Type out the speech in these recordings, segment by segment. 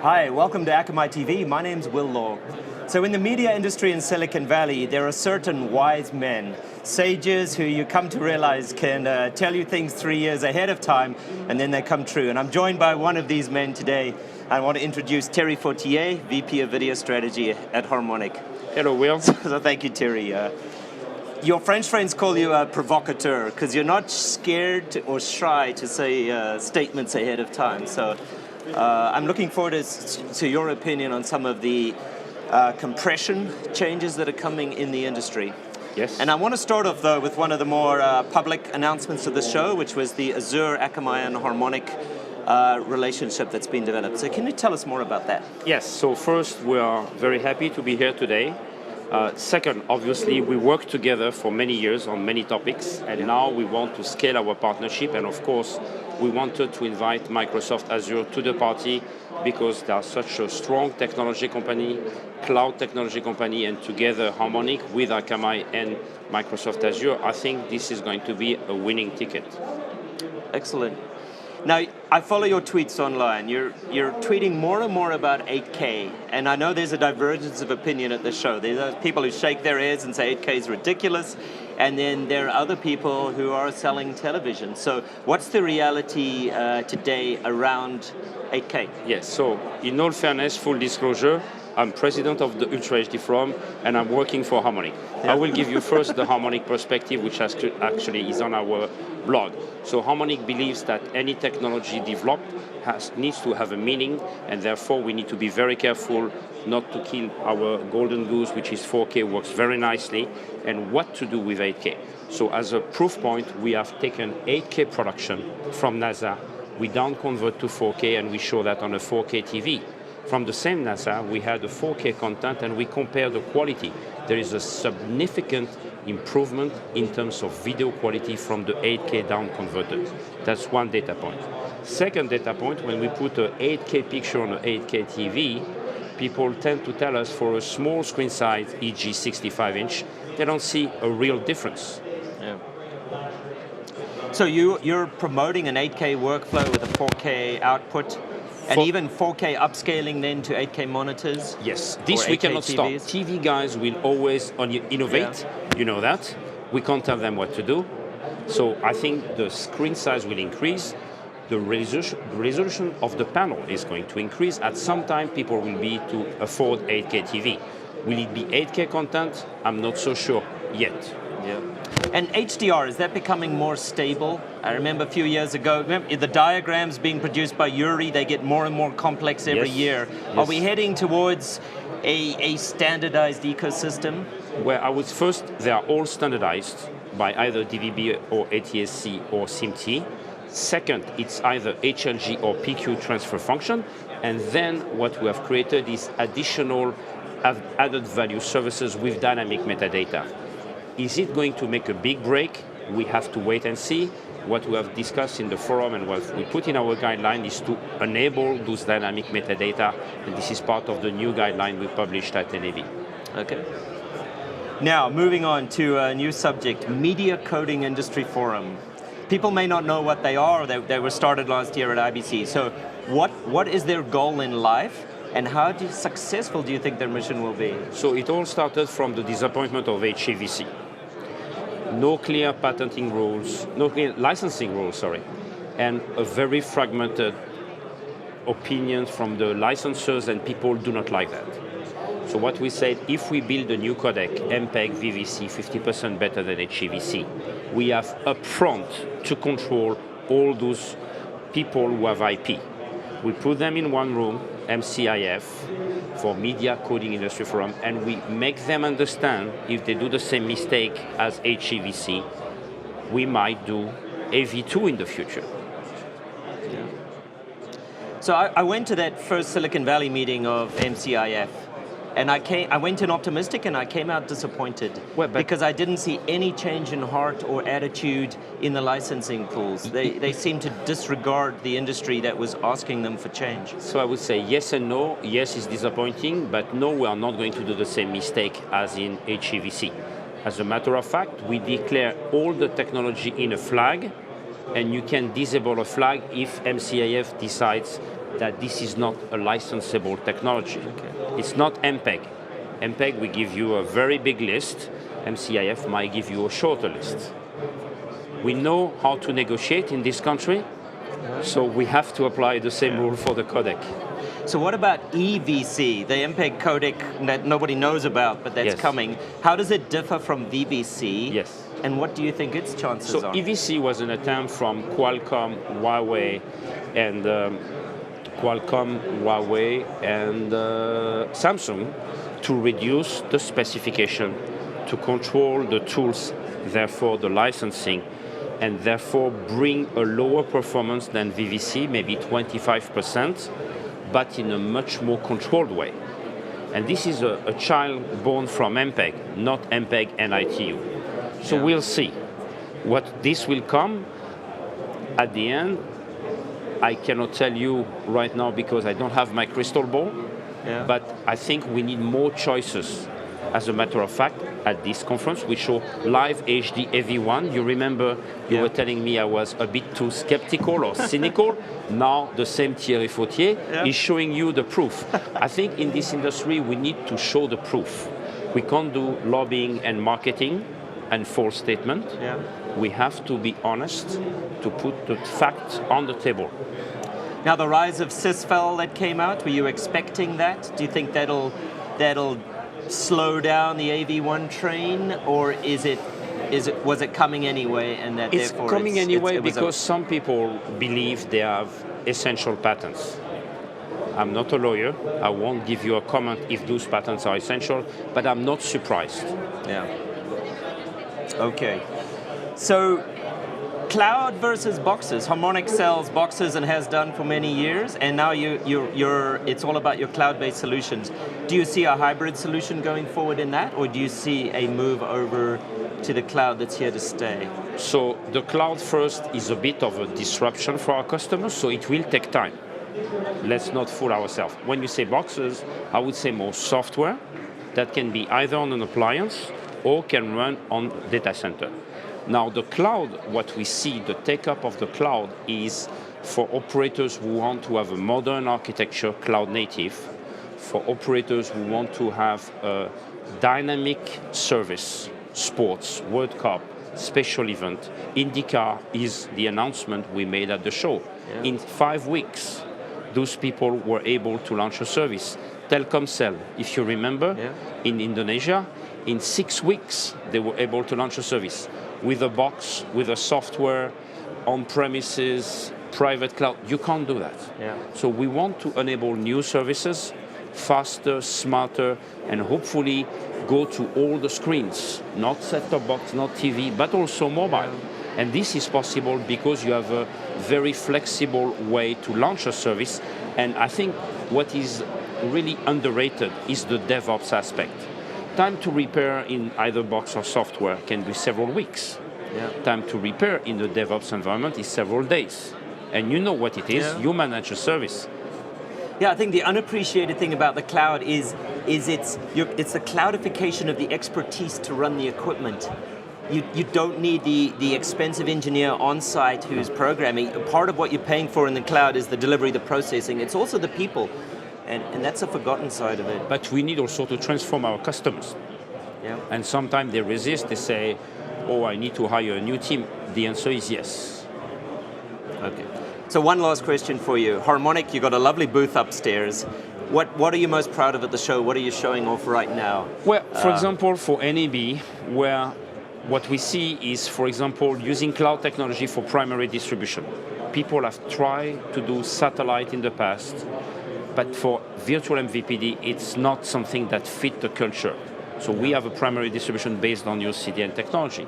Hi, welcome to Akamai TV. My name's Will Law. So in the media industry in Silicon Valley, there are certain wise men, sages who you come to realize can tell you things 3 years ahead of time, and then they come true. And I'm joined by one of these men today. I want to introduce Thierry Fautier, VP of Video Strategy at Harmonic. Hello, Will. So thank you, Thierry. Your French friends call you a provocateur because you're not scared or shy to say statements ahead of time. So I'm looking forward to your opinion on some of the compression changes that are coming in the industry. Yes. And I want to start off, though, with one of the more public announcements of the show, which was the Azure, Akamai, and Harmonic relationship that's been developed. So can you tell us more about that? Yes, so first, we are very happy to be here today. Second, obviously, we worked together for many years on many topics, and now we want to scale our partnership, and of course, we wanted to invite Microsoft Azure to the party because they are such a strong technology company, cloud technology company, and together Harmonic with Akamai and Microsoft Azure, I think this is going to be a winning ticket. Excellent. Now, I follow your tweets online. You're tweeting more and more about 8K, and I know there's a divergence of opinion at the show. There are people who shake their heads and say 8K is ridiculous, and then there are other people who are selling television. So what's the reality today around 8K? Yes, so in all fairness, full disclosure, I'm president of the Ultra HD Forum, and I'm working for Harmonic. Yeah. I will give you first the Harmonic perspective, which actually is on our blog. So Harmonic believes that any technology developed needs to have a meaning, and therefore we need to be very careful not to kill our golden goose, which is 4K, works very nicely, and what to do with 8K. So as a proof point, we have taken 8K production from NASA, we down convert to 4K, and we show that on a 4K TV. From the same NASA, we had the 4K content, and we compare the quality. There is a significant improvement in terms of video quality from the 8K down converted. That's one data point. Second data point, when we put an 8K picture on an 8K TV, people tend to tell us for a small screen size, e.g. 65-inch, they don't see a real difference. Yeah. So you're promoting an 8K workflow with a 4K output, and even 4K upscaling then to 8K monitors? Yes, this we cannot stop. TV guys will always innovate, You know that. We can't tell them what to do. So I think the screen size will increase. The resolution of the panel is going to increase. At some time, people will be to afford 8K TV. Will it be 8K content? I'm not so sure yet. Yeah. And HDR, is that becoming more stable? I remember a few years ago, the diagrams being produced by Yuri, they get more and more complex every year. Yes. Are we heading towards a standardized ecosystem? Well, I would first, they are all standardized by either DVB or ATSC or SIMT. Second, it's either HLG or PQ transfer function. And then what we have created is additional added value services with dynamic metadata. Is it going to make a big break? We have to wait and see. What we have discussed in the forum and what we put in our guideline is to enable those dynamic metadata, and this is part of the new guideline we published at NAB. Okay. Now, moving on to a new subject, Media Coding Industry Forum. People may not know what they are. They were started last year at IBC. So what is their goal in life? And how successful do you think their mission will be? So it all started from the disappointment of HEVC. No clear patenting rules, no clear licensing rules, sorry, and a very fragmented opinion from the licensors, and people do not like that. So what we said, if we build a new codec, MPEG, VVC, 50% better than HEVC, we have upfront to control all those people who have IP. We put them in one room, MCIF, for Media Coding Industry Forum, and we make them understand if they do the same mistake as HEVC, we might do AV2 in the future. Yeah. So I went to that first Silicon Valley meeting of MCIF, and I went in optimistic and I came out disappointed because I didn't see any change in heart or attitude in the licensing pools. They seemed to disregard the industry that was asking them for change. So I would say yes and no. Yes is disappointing, but no, we are not going to do the same mistake as in HEVC. As a matter of fact, we declare all the technology in a flag, and you can disable a flag if MCIF decides that this is not a licensable technology. Okay. It's not MPEG. MPEG, we give you a very big list. MCIF might give you a shorter list. We know how to negotiate in this country, so we have to apply the same rule for the codec. So what about EVC, the MPEG codec that nobody knows about, but that's coming? How does it differ from VVC? Yes. And what do you think its chances are? EVC was an attempt from Qualcomm, Huawei, and Samsung to reduce the specification, to control the tools, therefore the licensing, and therefore bring a lower performance than VVC, maybe 25%, but in a much more controlled way. And this is a child born from MPEG, not MPEG and ITU. So we'll see what this will come at the end. I cannot tell you right now because I don't have my crystal ball, but I think we need more choices. As a matter of fact, at this conference, we show live HD AV1. You remember you were telling me I was a bit too skeptical or cynical. Now the same Thierry Fautier is showing you the proof. I think in this industry, we need to show the proof. We can't do lobbying and marketing and false statement. We have to be honest to put the facts on the table. Now the rise of Sysfel that came out, were you expecting that? Do you think that'll slow down the AV1 train, or was it coming anyway, and that it's therefore coming anyway because some people believe they have essential patents. I'm not a lawyer. I won't give you a comment if those patents are essential, but I'm not surprised. Yeah. Okay. So, cloud versus boxes. Harmonic sells boxes and has done for many years, and now it's all about your cloud-based solutions. Do you see a hybrid solution going forward in that, or do you see a move over to the cloud that's here to stay? So the cloud first is a bit of a disruption for our customers, so it will take time. Let's not fool ourselves. When you say boxes, I would say more software that can be either on an appliance or can run on data center. Now the cloud, what we see, the take-up of the cloud is for operators who want to have a modern architecture, cloud native, for operators who want to have a dynamic service, sports, World Cup, special event. IndyCar is the announcement we made at the show. In 5 weeks, those people were able to launch a service. Telkomsel, if you remember, in Indonesia, in 6 weeks, they were able to launch a service with a box, with a software, on-premises, private cloud. You can't do that. So we want to enable new services, faster, smarter, and hopefully go to all the screens, not set-top box, not TV, but also mobile. And this is possible because you have a very flexible way to launch a service. And I think what is really underrated is the DevOps aspect. Time to repair in either box or software can be several weeks. Time to repair in the DevOps environment is several days. And you know what it is, you manage a service. Yeah, I think the unappreciated thing about the cloud is it's the cloudification of the expertise to run the equipment. You don't need the expensive engineer on site who's programming. Part of what you're paying for in the cloud is the delivery, the processing. It's also the people, and that's a forgotten side of it. But we need also to transform our customers. And sometimes they resist. They say, "Oh, I need to hire a new team." The answer is yes. Okay. So one last question for you. Harmonic, you got a lovely booth upstairs. What are you most proud of at the show? What are you showing off right now? Well, for example, for NAB, where what we see is, for example, using cloud technology for primary distribution. People have tried to do satellite in the past, but for virtual MVPD, it's not something that fit the culture. So we have a primary distribution based on your CDN technology.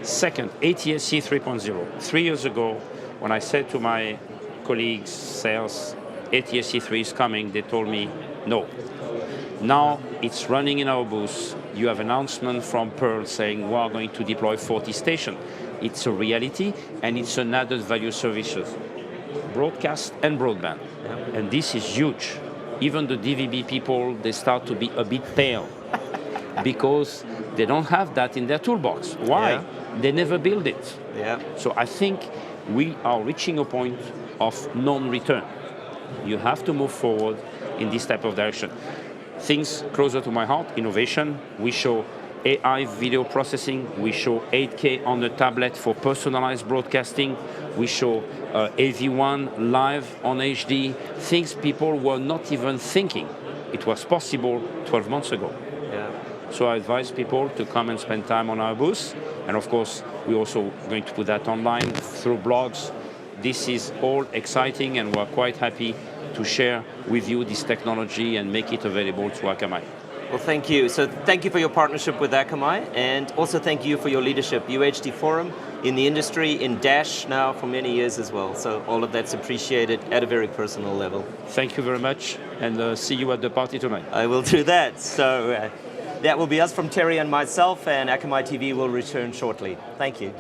Second, ATSC 3.0. 3 years ago, when I said to my colleagues, sales, ATSC 3 is coming, they told me, no. Now it's running in our booth. You have announcement from Pearl saying we are going to deploy 40 stations. It's a reality, and it's an added value services, broadcast and broadband. And this is huge. Even the DVB people, they start to be a bit pale because they don't have that in their toolbox. Why? They never build it. So I think we are reaching a point of non-return. You have to move forward in this type of direction. Things closer to my heart, innovation. We show AI video processing. We show 8K on the tablet for personalized broadcasting. We show AV1 live on HD. Things people were not even thinking it was possible 12 months ago. Yeah. So I advise people to come and spend time on our booth. And of course, we're also going to put that online through blogs. This is all exciting, and we're quite happy to share with you this technology and make it available to Akamai. Well, thank you. So thank you for your partnership with Akamai, and also thank you for your leadership, UHD Forum, in the industry, in Dash now for many years as well. So all of that's appreciated at a very personal level. Thank you very much, and see you at the party tonight. I will do that. So that will be us from Thierry and myself, and Akamai TV will return shortly. Thank you.